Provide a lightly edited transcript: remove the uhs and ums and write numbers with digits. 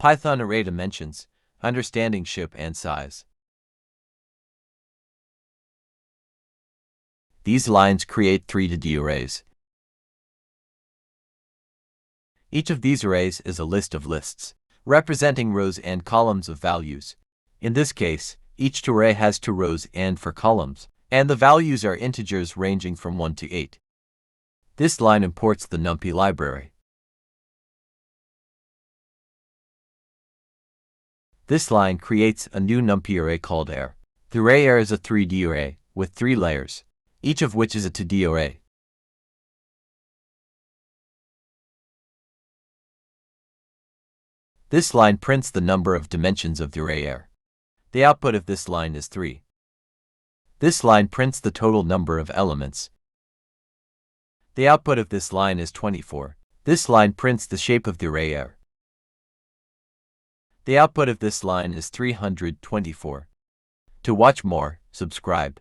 Python array dimensions, understanding shape and size. These lines create 3D arrays. Each of these arrays is a list of lists, representing rows and columns of values. In this case, each array has 2 rows and 4 columns, and the values are integers ranging from 1 to 8. This line imports the NumPy library. This line creates a new NumPy array called arr. The array arr is a 3D array with 3 layers, each of which is a 2D array. This line prints the number of dimensions of the array arr. The output of this line is 3. This line prints the total number of elements. The output of this line is 24. This line prints the shape of the array arr. The output of this line is 324. To watch more, subscribe.